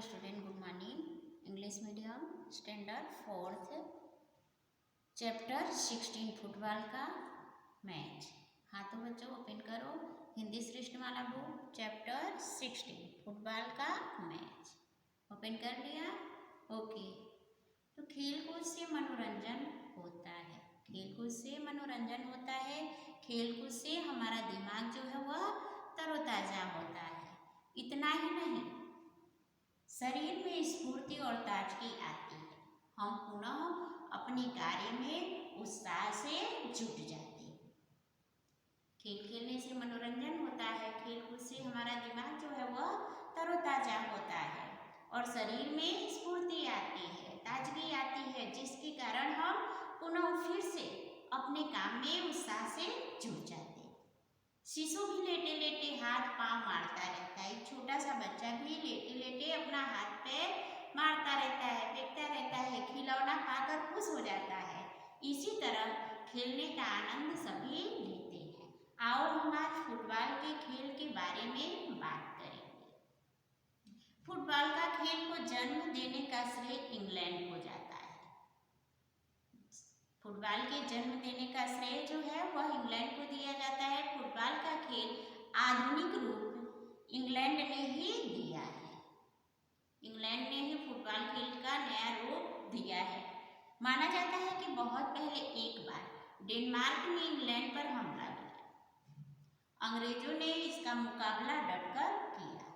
Student, good morning. English medium standard fourth, chapter 16 football का match. हाँ तो बच्चों ओपन करो हिंदी सृष्टिमाला बुक, चैप्टर 16 फुटबॉल का मैच। ओपन कर लिया? ओके। तो खेलकूद से मनोरंजन होता है, खेलकूद से मनोरंजन होता है, खेलकूद से हमारा दिमाग जो है वह तरोताज़ा होता है। इतना ही नहीं, शरीर में स्फूर्ति और ताजगी आती है, हम पुनः अपने कार्य में उत्साह से जुट जाते हैं। खेल खेलने से मनोरंजन होता है, खेलकूद से हमारा दिमाग जो है वह तरोताज़ा होता है और शरीर में स्फूर्ति आती है, ताजगी आती है, जिसके कारण हम पुनः फिर से अपने काम में उत्साह से जुट जाते हैं। शिशु भी लेटे लेटे हाथ पांव मारता रहता है, एक छोटा सा बच्चा भी लेटे लेटे अपना हाथ पैर मारता रहता है, फेंकता रहता है, खिलौना पाकर खुश हो जाता है। इसी तरह खेलने का आनंद सभी लेते हैं। आओ हम आज फुटबॉल के खेल के बारे में बात करेंगे। फुटबॉल का खेल को जन्म देने का श्रेय इंग्लैंड को जाता है। फुटबॉल के जन्म देने का श्रेय जो है वह इंग्लैंड को दिया जाता है। फुटबॉल का खेल आधुनिक रूप इंग्लैंड ने ही दिया है। इंग्लैंड ने ही फुटबॉल खेल का नया रूप दिया है। माना जाता है कि बहुत पहले एक बार डेनमार्क ने इंग्लैंड पर हमला किया। अंग्रेजों ने इसका मुकाबला डटकर किया।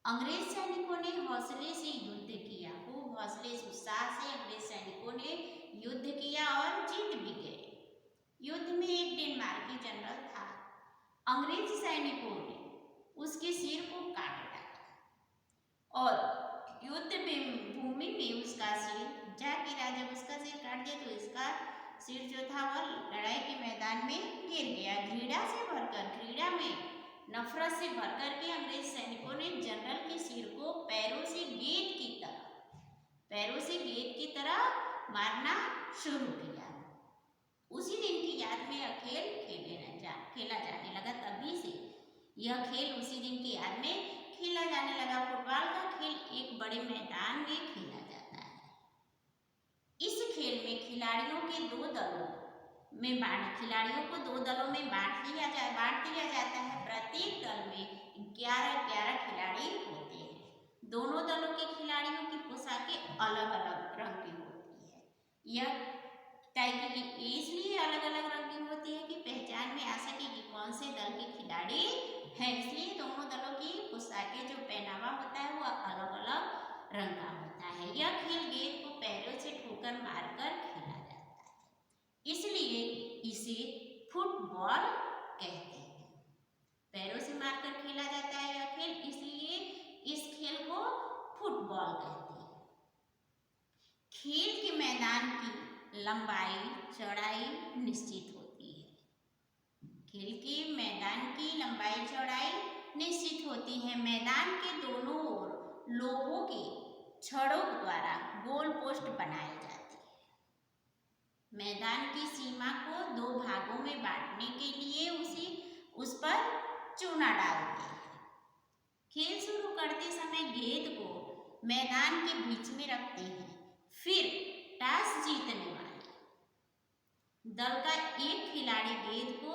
अंग्रेज सैनिकों ने हौसले से युद्ध किया, खूब हौसले से उत्साह से अंग्रेज सैनिकों ने युद्ध किया और जीत भी गए। युद्ध में एक डेनमार्की जनरल था। अंग्रेज सैनिकों ने उसके सिर को काट डाला और युद्ध में भूमि में उसका सिर जा गिरा। जब उसका सिर काट दिया तो इसका सिर जो था वह लड़ाई के मैदान में गिर गया। घृणा से भरकर, घृणा में नफरत से भरकर के अंग्रेज सैनिकों ने जनरल के सिर को पैरों से गेंद की तरह मारना शुरू किया। उसी दिन की याद में यह खेल खेला जाने लगा। तभी से यह खेल उसी दिन की याद में खेला जाने लगा। फुटबॉल का खेल एक बड़े मैदान में खेला जाता है। इस खेल में खिलाड़ियों को दो दलों में बांट दिया जाता है। प्रत्येक दल में 11 खिलाड़ी होते हैं। दोनों दलों के खिलाड़ियों की पोशाकें अलग अलग रंग की होती है। यह इसलिए अलग अलग रंग की होती है कि पहचान में आ सके कि कौन से दल के खिलाड़ी हैं। इसलिए दोनों दलों की पोशाकें, जो पहनावा होता है वह अलग अलग रंग का होता है। यह खेल गेंद को पैरों से ठोकर मारकर खेला जाता है, इसलिए इसे फुटबॉल कहते हैं। पैरों से मारकर खेला जाता है यह खेल, इसलिए इस खेल को फुटबॉल कहते हैं। खेल के मैदान की लंबाई चौड़ाई निश्चित होती है। खेल के मैदान की लंबाई चौड़ाई निश्चित होती है। मैदान के दोनों ओर लोहों के छड़ों द्वारा गोल पोस्ट बनाए जाते हैं। मैदान की सीमा को दो भागों में बांटने के लिए उस पर चूना डालते हैं। खेल शुरू करते समय गेंद को मैदान के बीच में रखते हैं। फिर टॉस जीतने वाले दल का एक खिलाड़ी गेंद को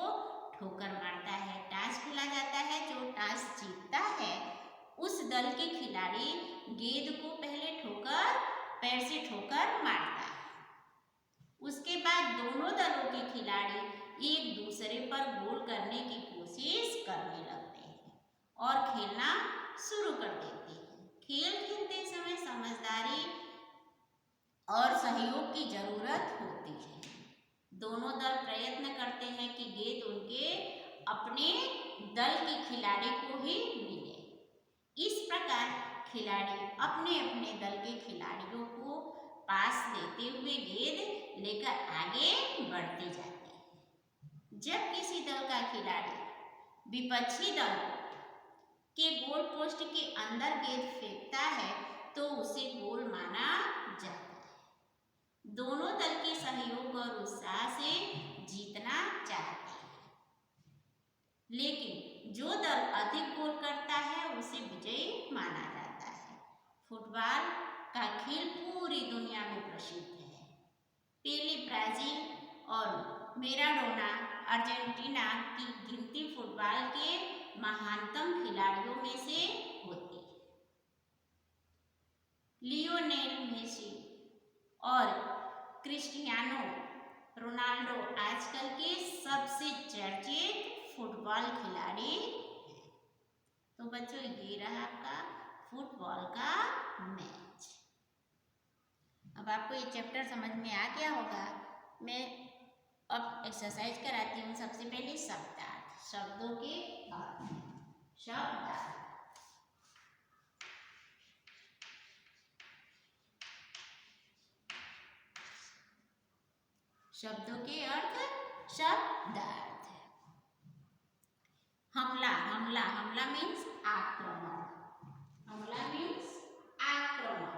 ठोकर मारता है। टॉस खेला जाता है। जो टॉस जीतता है उस दल के खिलाड़ी गेंद को पहले पैर से ठोकर मारता है। उसके बाद दोनों दलों के खिलाड़ी एक दूसरे पर गोल करने की कोशिश करने लगते हैं और खेलना शुरू कर देते हैं। खेल खेलते समय समझदारी और सहयोग की जरूरत होती है। दोनों दल प्रयत्न करते हैं कि गेंद उनके अपने दल के खिलाड़ी को ही मिले। इस प्रकार खिलाड़ी अपने अपने दल के खिलाड़ियों को पास देते हुए गेंद लेकर आगे बढ़ते जाते हैं। जब किसी दल का खिलाड़ी विपक्षी दल के गोल पोस्ट के अंदर गेंद फेंकता है तो उसे गोल माना जाता है। दोनों दल के सहयोग और उत्साह से जीतना चाहते हैं, लेकिन जो दल अधिक गोल करता है उसे विजयी माना जाता है। फुटबॉल का खेल पूरी दुनिया में प्रसिद्ध है। पेले ब्राजील और मैराडोना अर्जेंटीना की गिनती फुटबॉल के महानतम खिलाड़ियों में से होती है। लियोनेल मेसी और क्रिस्टियानो रोनाल्डो आजकल के सबसे चर्चित फुटबॉल खिलाड़ी हैं। तो बच्चों ये रहा आपका फुटबॉल का मैच। अब आपको ये चैप्टर समझ में आ गया होगा। मैं अब एक्सरसाइज कराती हूँ। सबसे पहले शब्दार्थ, शब्दों के अर्थ। शब्दार्थ, शब्दों के अर्थ, शब्दार्थ। हमला, हमला, हमला मीन्स आक्रमण। हमला मीन्स आक्रमण।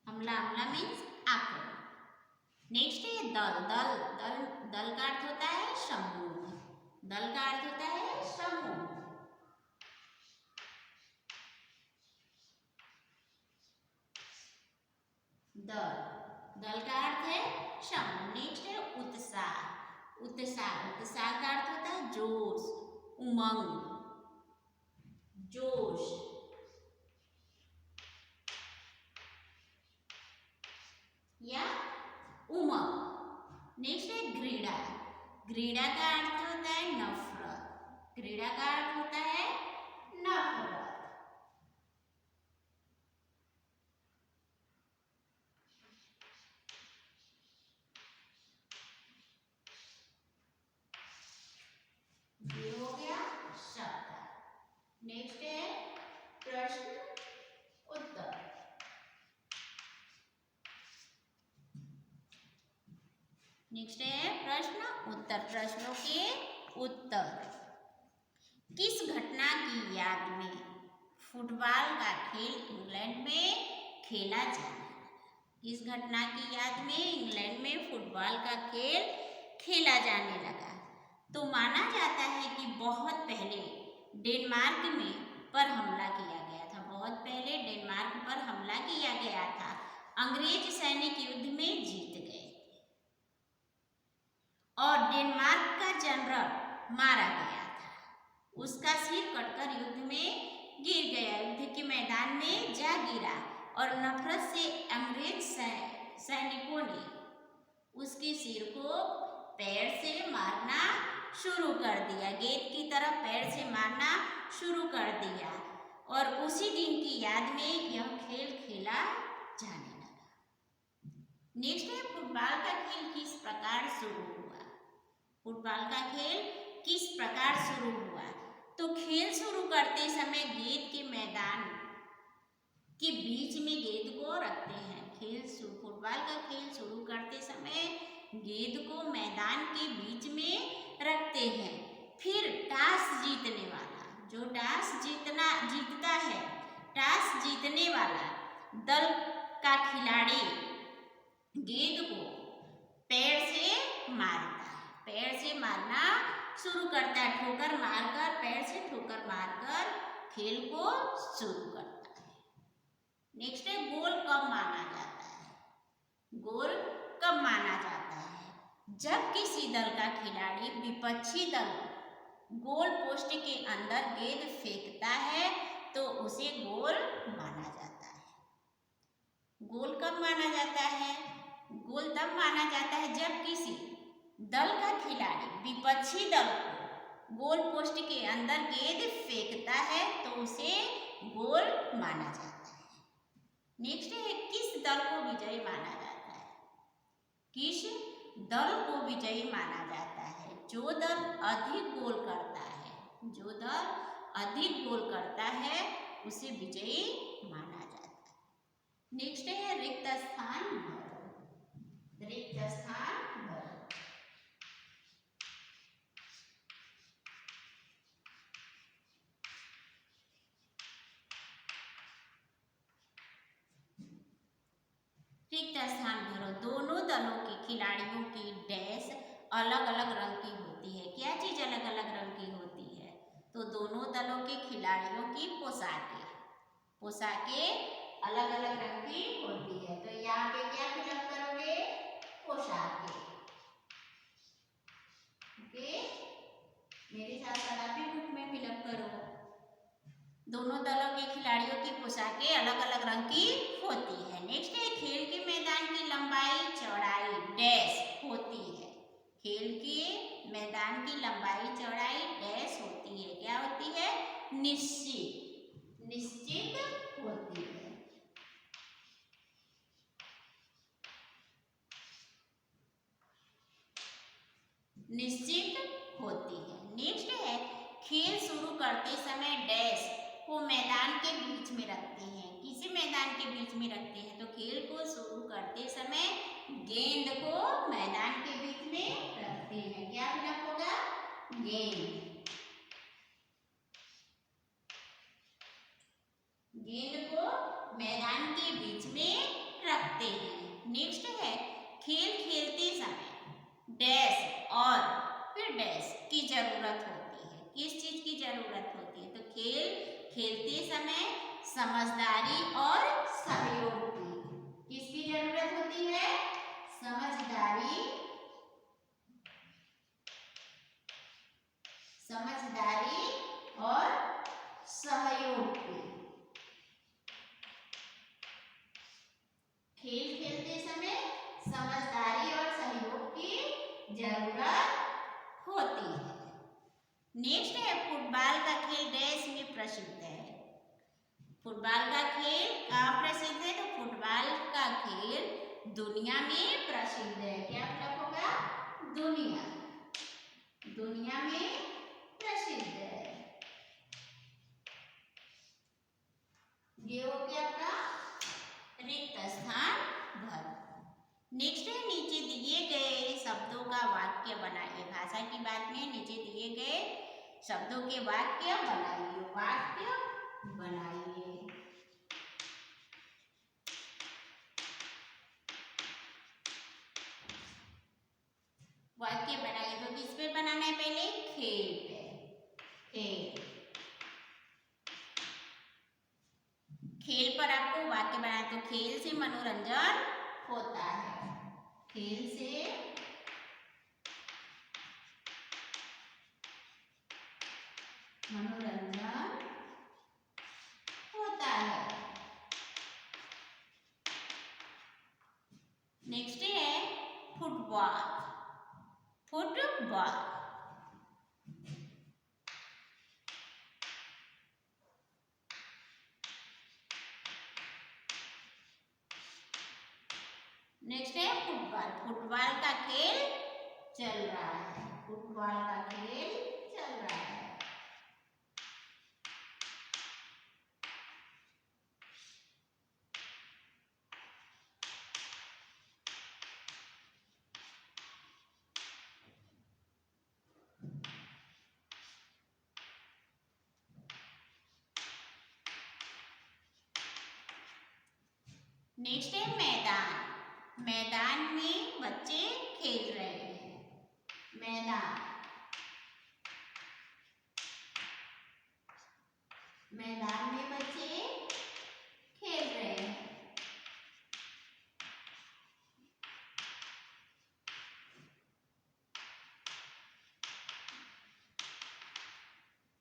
हमला, हमला मीन्स आक्रमण। नेक्स्ट है दल, दल, दल, दल का अर्थ होता है समूह। दल का अर्थ होता है समूह। दल, दल का अर्थ है समूह। नेक्स्ट है उत्साह, उत्साह, उत्साह का अर्थ होता है जोश, उमंग, जोश। या उमंग। नेक्स्ट है घृणा, घृणा का अर्थ होता है नफरत। घृणा का अर्थ होता है नफरत। ये हो गया शब्द। नेक्स्ट है प्रश्न उत्तर। नेक्स्ट है प्रश्न उत्तर। प्रश्नों के उत्तर। किस घटना की याद में फुटबॉल का खेल इंग्लैंड में खेला जाने लगा? किस घटना की याद में इंग्लैंड में फुटबॉल का खेल खेला जाने लगा? तो माना जाता है कि बहुत पहले डेनमार्क में पर हमला किया गया था। बहुत पहले डेनमार्क पर हमला किया गया था। अंग्रेज सैनिक युद्ध में जीत गए और डेनमार्क का जनरल मारा गया था। उसका सिर कटकर युद्ध में गिर गया, युद्ध के मैदान में जा गिरा और नफरत से अंग्रेज सैनिकों ने उसके सिर को पैर से मारना शुरू कर दिया। गेंद की तरह पैर से मारना शुरू कर दिया और उसी दिन की याद में यह खेल खेला जाने लगा। नेक्स्ट है फुटबॉल का खेल किस प्रकार शुरू हुआ? फुटबॉल का खेल किस प्रकार शुरू हुआ? तो खेल शुरू करते समय गेंद के मैदान के बीच में गेंद को रखते हैं। फुटबॉल का खेल शुरू करते समय गेंद को मैदान के बीच में रखते हैं। फिर टॉस जीतने वाला, जो टॉस जीतता है, टॉस जीतने वाला दल का खिलाड़ी गेंद को पैर से मारता है। पैर से मारना शुरू करता है। ठोकर मारकर, पैर से ठोकर मारकर खेल को शुरू करता है। नेक्स्ट है गोल कब माना जाता है? गोल कब माना जाता है? जब किसी दल का खिलाड़ी विपक्षी दल गोल पोस्ट के अंदर गेंद फेंकता है तो उसे गोल माना जाता है। गोल कब माना जाता है? गोल तब माना जाता है जब किसी दल का खिलाड़ी विपक्षी दल को गोल पोस्ट के अंदर गेंद फेंकता है तो उसे गोल माना जाता है। नेक्स्ट है किस दल को विजयी माना जाता है? किस दल को विजयी माना जाता है? जो दल अधिक गोल करता है, जो दल अधिक गोल करता है उसे विजयी माना जाता है। नेक्स्ट है रिक्त स्थान भरो। रिक्त स्थान भरो। रिक्त स्थान भरो। 2 दलों के खिलाड़ियों की ड्रेस अलग अलग रंग की होती है। क्या चीज अलग अलग रंग की होती है? तो दोनों दलों के खिलाड़ियों की पोशाकें अलग अलग रंग की होती है। तो यहाँ पे क्या फिलअप करोगे? पोशाकें। ओके, मेरे साथ साथ आप भी बुक में फिलअप करो। दोनों दलों के खिलाड़ियों की पोशाकें अलग अलग रंग की होती है। नेक्स्ट है, खेल के मैदान की लंबाई चौड़ाई डैश होती है। खेल के मैदान की लंबाई चौड़ाई डैश होती है। क्या होती है? निश्चित होती है। निश्चित होती है। नेक्स्ट है, खेल शुरू करते समय डैश को मैदान के बीच में रखते हैं। किसी मैदान के बीच में रखते हैं? तो खेल को शुरू करते समय गेंद को मैदान के बीच में रखते हैं। क्या फिलअप होगा? गेंद को मैदान के बीच में रखते हैं। नेक्स्ट है, खेल खेलते समय डैश और फिर डैश की जरूरत होती है। किस चीज की जरूरत होती है? तो खेल खेलते समय समझदारी और सहयोग की। किसकी जरूरत होती है? समझदारी और सहयोग की। खेल खेलते समय समझदारी और सहयोग की जरूरत होती है। नेक्स्ट है, फुटबॉल का खेल देश में प्रसिद्ध है। फुटबॉल का खेल कहाँ प्रसिद्ध है? तो फुटबॉल का खेल दुनिया में प्रसिद्ध है। क्या मतलब होगा? दुनिया में प्रसिद्ध है। ये हो गया आपका रिक्त स्थान भर। नेक्स्ट है, नीचे दिए गए शब्दों का वाक्य बनाइए। भाषा की बात में नीचे दिए गए शब्दों के वाक्य बनाइए। वाक्य बनाइए। तो किस पे बनाना है? पहले खेल पे। खेल पर आपको वाक्य बनाना। तो खेल से मनोरंजन होता है। खेल से मनोरंजन होता है। नेक्स्ट है फुटबॉल। नेक्स्ट है फुटबॉल। फुटबॉल का खेल चल रहा है। नेक्स्ट है मैदान में बच्चे खेल रहे हैं। मैदान में बच्चे खेल रहे हैं।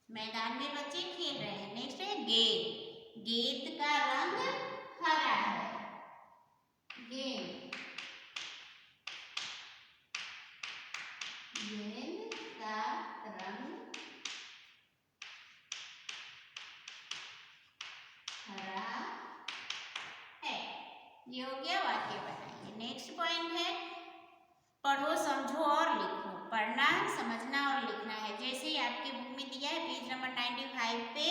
मैदान में बच्चे खेल रहे हैं। नेक्स्ट है गेंद का रंग हरा है। गेंद का रंग हरा है। ये हो गया वाक्य बनाइए। नेक्स्ट पॉइंट है, पढ़ो, समझो और लिखो। पढ़ना, समझना और लिखना है। जैसे ही आपके बुक में दिया है पेज नंबर 95 पे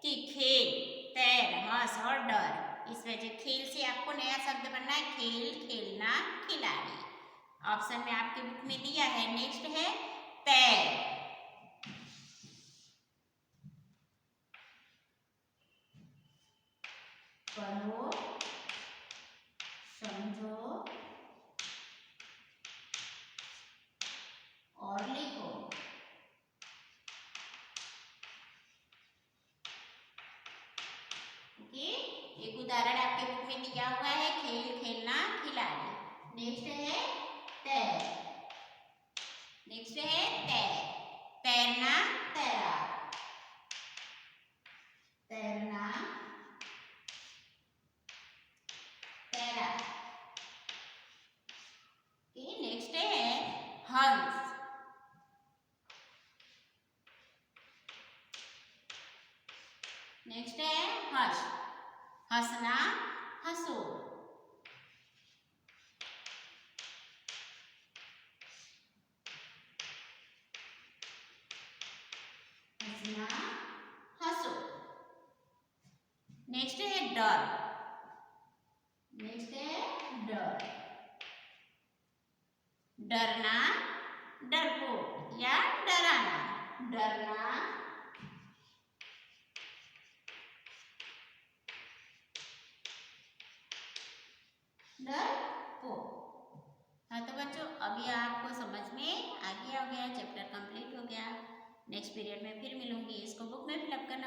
कि खेल, तैर, हंस और डर। इस वजह खेल से आपको नया शब्द बनना है। खेल, खेलना, खिलाड़ी। ऑप्शन में आपके बुक में दिया है। नेक्स्ट है तैर। पढ़ो, समझो देखिए एक उदाहरण आपके बुक में दिया हुआ है, खेल खेलना खिलाड़ी। नेक्स्ट है तैर। नेक्स्ट है तैर, तैरना तैराक, तैरना तैराक। नेक्स्ट है हंस। नेक्स्ट है हर्ष, हंसना हंसोर। हंसना हंसोर। नेक्स्ट है डर। नेक्स्ट है डर, डरना डरपोक या डराना, डरना डरपोक। हाँ तो बच्चों अभी आपको समझ में आ गया हो गया, चैप्टर कंप्लीट हो गया। नेक्स्ट पीरियड में फिर मिलूंगी, इसको बुक में फिलअप कर